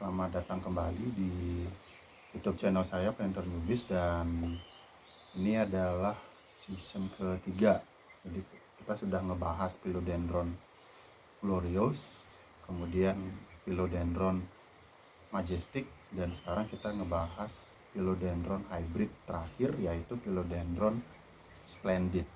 selamat datang kembali di YouTube channel saya Planter Newbies, dan ini adalah season ketiga. Jadi kita sudah ngebahas Philodendron gloriose, kemudian Philodendron majestic, dan sekarang kita ngebahas Philodendron hybrid terakhir, yaitu Philodendron splendid.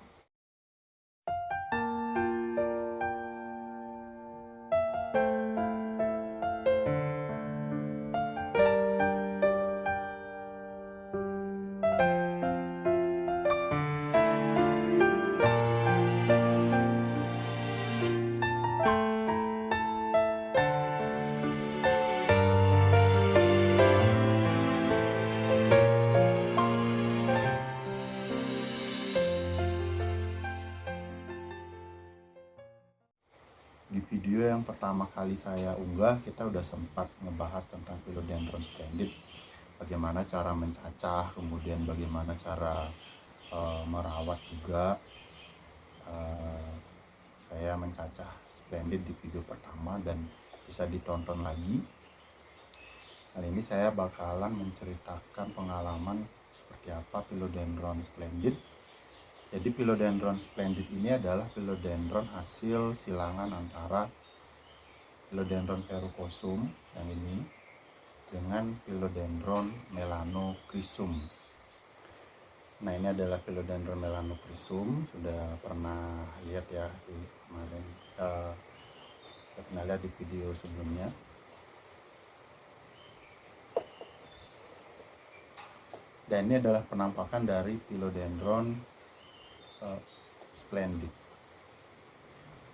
Di video yang pertama kali saya unggah, kita udah sempat ngebahas tentang Philodendron splendid, bagaimana cara mencacah, kemudian bagaimana cara merawat juga. Saya mencacah splendid di video pertama dan bisa ditonton lagi. Kali ini saya bakalan menceritakan pengalaman seperti apa Philodendron splendid. Jadi Philodendron splendid ini adalah Philodendron hasil silangan antara Philodendron verrucosum yang ini dengan Philodendron melanocrysum. Nah, ini adalah Philodendron melanocrysum, sudah pernah lihat ya di kemarin, kita pernah lihat di video sebelumnya. Dan ini adalah penampakan dari Philodendron splendid.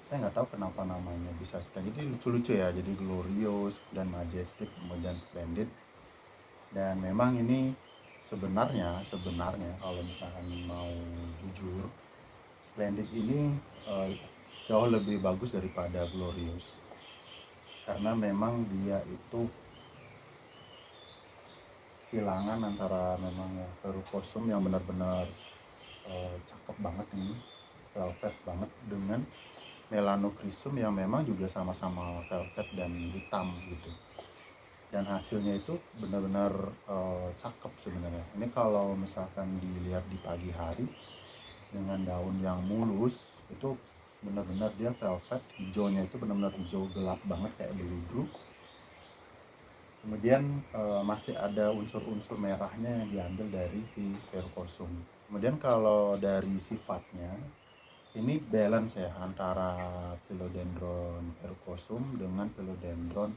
Saya nggak tahu kenapa namanya bisa splendid, ini lucu-lucu ya, jadi glorious dan majestic kemudian splendid. Dan memang ini sebenarnya kalau misalkan mau jujur, splendid ini jauh lebih bagus daripada glorious, karena memang dia itu silangan antara memang verrucosum yang benar-benar cakep banget ini, velvet banget, dengan melanocrysum yang memang juga sama-sama velvet dan hitam gitu. Dan hasilnya itu benar-benar cakep sebenarnya. Ini kalau misalkan dilihat di pagi hari dengan daun yang mulus, itu benar-benar dia velvet, hijaunya itu benar-benar hijau gelap banget kayak beludu. Kemudian masih ada unsur-unsur merahnya yang diambil dari si verrucosum. Kemudian kalau dari sifatnya, ini balance ya antara Philodendron verrucosum dengan Philodendron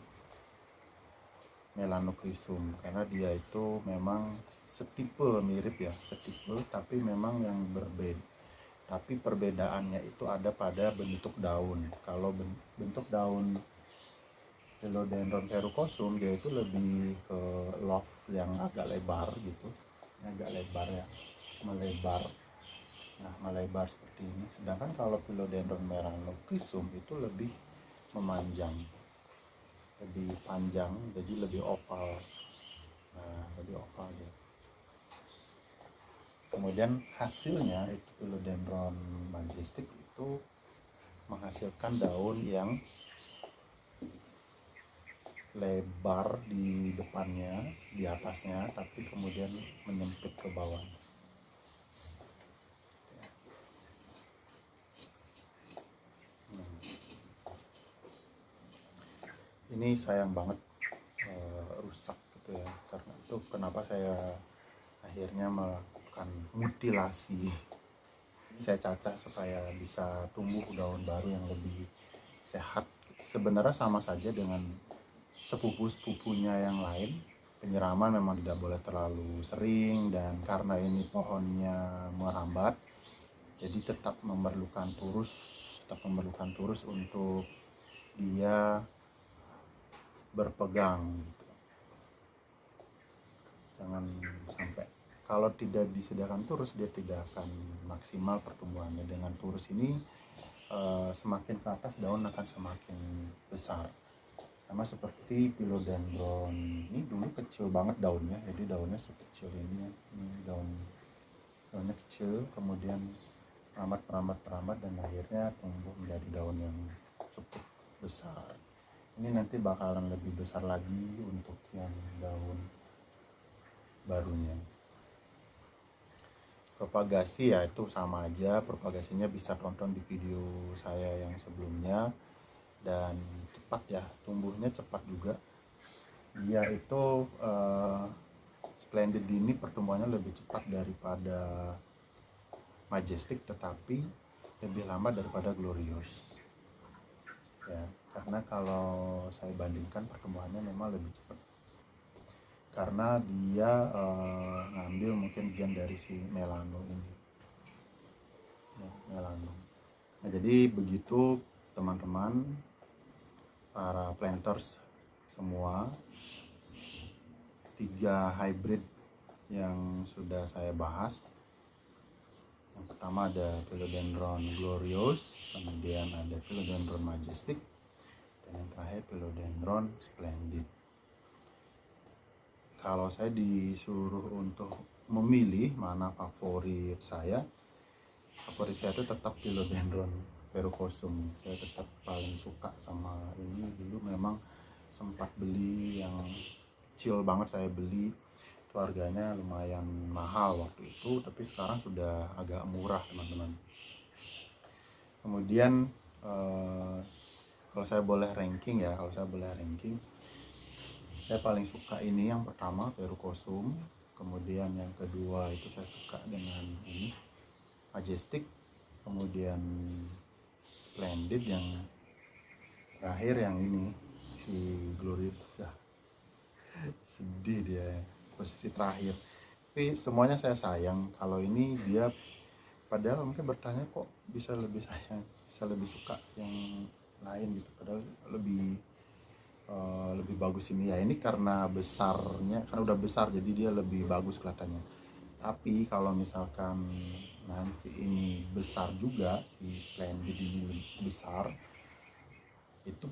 melanocrysum, karena dia itu memang setipe, mirip ya, setipe, tapi memang yang berbeda. Tapi perbedaannya itu ada pada bentuk daun. Kalau bentuk daun Philodendron verrucosum dia itu lebih ke loft yang agak lebar gitu, agak lebar ya, melebar. Nah, melebar seperti ini. Sedangkan kalau Philodendron melanocrysum itu lebih memanjang, lebih panjang, jadi lebih oval. Nah, lebih oval ya. Kemudian hasilnya itu Philodendron majestic itu menghasilkan daun yang lebar di depannya, di atasnya, tapi kemudian menyempit ke bawah. Ini sayang banget rusak gitu ya, karena itu kenapa saya akhirnya melakukan mutilasi. Saya cacah supaya bisa tumbuh daun baru yang lebih sehat. Sebenarnya sama saja dengan sepupu-sepupunya yang lain. Penyiraman memang tidak boleh terlalu sering, dan karena ini pohonnya merambat, jadi tetap memerlukan turus untuk dia berpegang gitu. Jangan sampai, kalau tidak disediakan turus dia tidak akan maksimal pertumbuhannya. Dengan turus ini semakin ke atas daun akan semakin besar. Sama seperti Philodendron ini, dulu kecil banget daunnya, jadi daunnya sekecil ini daunnya kecil, kemudian merambat dan akhirnya tumbuh menjadi daun yang cukup besar. Ini nanti bakalan lebih besar lagi untuk yang daun barunya. Propagasi ya itu sama aja, propagasinya bisa tonton di video saya yang sebelumnya. Dan cepat ya, tumbuhnya cepat juga. Dia itu Splendid ini pertumbuhannya lebih cepat daripada Majestic, tetapi lebih lama daripada Glorious ya, karena kalau saya bandingkan pertumbuhannya memang lebih cepat karena dia ngambil mungkin gen dari si Melano ini ya, Melano. Nah, jadi begitu teman-teman para planters semua, 3 hybrid yang sudah saya bahas. Yang pertama ada Philodendron Glorious, kemudian ada Philodendron Majestic, dan yang terakhir Philodendron Splendid. Kalau saya disuruh untuk memilih mana favorit saya itu tetap Philodendron Verrucosum. Saya tetap paling suka sama ini. Dulu memang sempat beli yang kecil banget, saya beli harganya lumayan mahal waktu itu, tapi sekarang sudah agak murah teman-teman. Kemudian kalau saya boleh ranking, saya paling suka ini yang pertama Verrucosum, kemudian yang kedua itu saya suka dengan ini Majestic, kemudian Splendid, yang terakhir yang ini si Glorious. Sedih dia posisi terakhir, tapi semuanya saya sayang. Kalau ini dia padahal mungkin bertanya kok bisa lebih sayang, bisa lebih suka yang lain gitu, padahal lebih bagus ini ya. Ini karena besarnya, karena udah besar jadi dia lebih bagus kelihatannya. Tapi kalau misalkan nanti ini besar juga, si Splendid ini besar, itu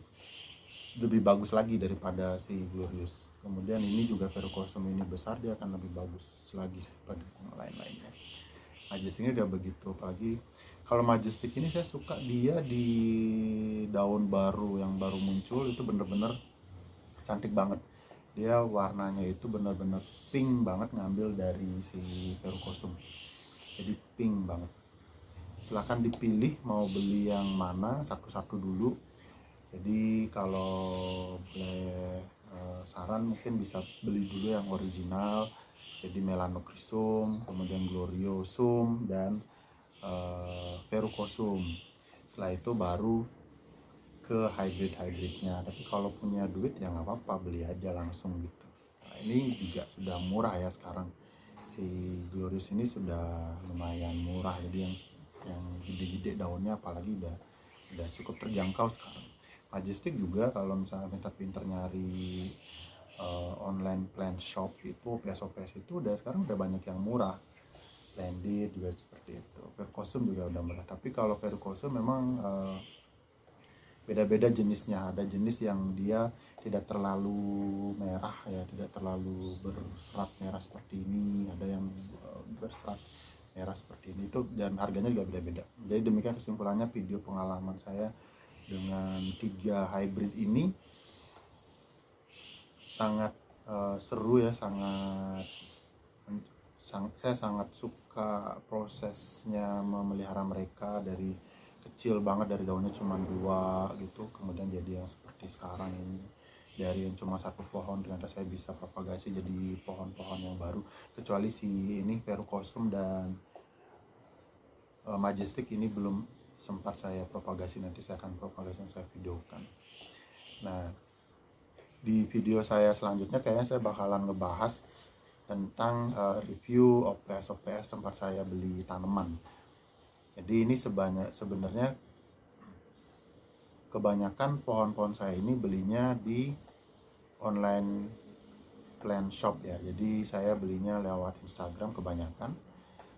lebih bagus lagi daripada si Glorious. Kemudian ini juga Verrucosum ini besar, dia akan lebih bagus lagi daripada yang lain-lainnya. Majestic ini udah begitu, apalagi kalau Majestic ini saya suka dia di daun baru yang baru muncul itu bener-bener cantik banget. Dia warnanya itu bener-bener pink banget, ngambil dari si Verrucosum, jadi pink banget. Silahkan dipilih mau beli yang mana, satu-satu dulu. Jadi kalau boleh saran mungkin bisa beli dulu yang original, jadi Melanochrysum, kemudian Gloriosum, dan Verrucosum. Setelah itu baru ke hybridnya. Tapi kalau punya duit ya nggak apa-apa, beli aja langsung gitu. Nah, ini juga sudah murah ya sekarang. Si Glorious ini sudah lumayan murah, jadi yang gede-gede daunnya apalagi udah cukup terjangkau sekarang. Majestic juga kalau misalnya pintar-pintar nyari online plant shop itu, OPS itu udah sekarang udah banyak yang murah. Splendid juga seperti itu, Verrucosum juga udah murah. Tapi kalau Verrucosum memang beda-beda jenisnya. Ada jenis yang dia tidak terlalu merah ya, tidak terlalu berserat merah seperti ini. Ada yang berserat merah seperti ini itu, dan harganya juga beda-beda. Jadi demikian kesimpulannya video pengalaman saya dengan 3 hybrid ini. Sangat seru ya, saya sangat suka prosesnya memelihara mereka dari kecil banget, dari daunnya cuma 2 gitu, kemudian jadi yang seperti sekarang ini, dari yang cuma 1 pohon ternyata saya bisa propagasi jadi pohon-pohon yang baru. Kecuali si ini Verrucosum dan Majestic ini belum sempat saya propagasi, nanti saya akan propagasi, saya videokan. Nah, di video saya selanjutnya kayaknya saya bakalan ngebahas tentang review OPS tempat saya beli tanaman. Jadi ini sebenarnya kebanyakan pohon-pohon saya ini belinya di online plant shop ya. Jadi saya belinya lewat Instagram kebanyakan.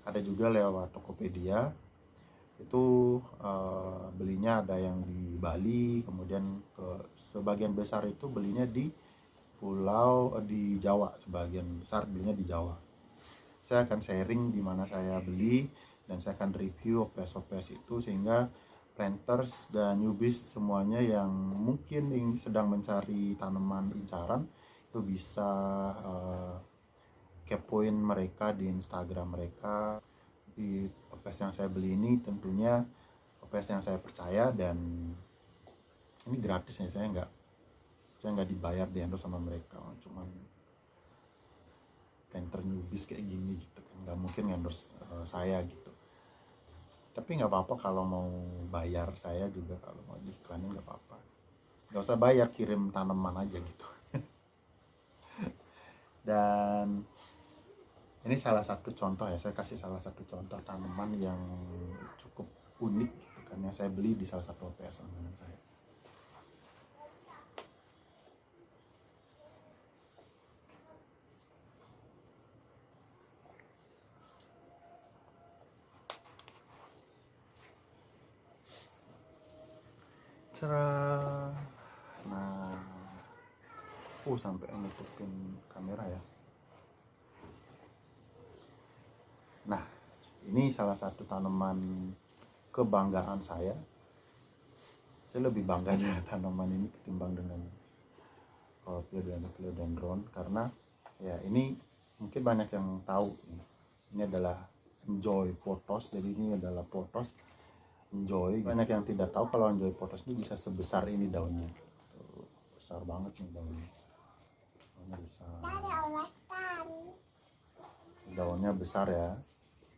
Ada juga lewat Tokopedia. Itu belinya ada yang di Bali, kemudian sebagian besar itu belinya di pulau di Jawa, sebagian besar belinya di Jawa. Saya akan sharing di mana saya beli dan saya akan review OPS itu, sehingga planters dan newbies semuanya yang mungkin sedang mencari tanaman incaran, itu bisa kepoin mereka di Instagram mereka. Di toples yang saya beli ini tentunya toples yang saya percaya, dan ini gratis ya, saya nggak dibayar di endorse sama mereka, cuman planter newbies kayak gini gitu kan, nggak mungkin endorse saya gitu. Tapi nggak apa-apa kalau mau bayar saya juga, kalau mau diiklanin nggak apa-apa, nggak usah bayar, kirim tanaman aja gitu. Dan ini salah satu contoh ya, saya kasih salah satu contoh tanaman yang cukup unik gitu kan, yang saya beli di salah satu OPS langganan saya. Cerah. Nah, sampai nutupin kamera ya. Nah, ini salah satu tanaman kebanggaan saya. Saya lebih bangga dengan tanaman ini ketimbang dengan philodendron, karena ya ini mungkin banyak yang tahu, ini adalah enjoy pothos. Jadi ini adalah pothos enjoy. Banyak yang tidak tahu kalau enjoy pothos ini bisa sebesar ini daunnya. Besar banget nih daunnya. Daunnya besar ya.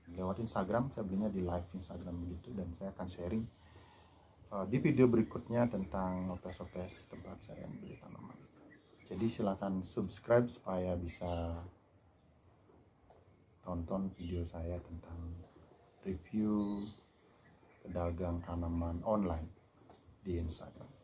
Lewat Instagram, saya belinya di live Instagram begitu, dan saya akan sharing di video berikutnya tentang OPS tempat saya membeli tanaman. Jadi silakan subscribe supaya bisa tonton video saya tentang review pedagang tanaman online di Instagram.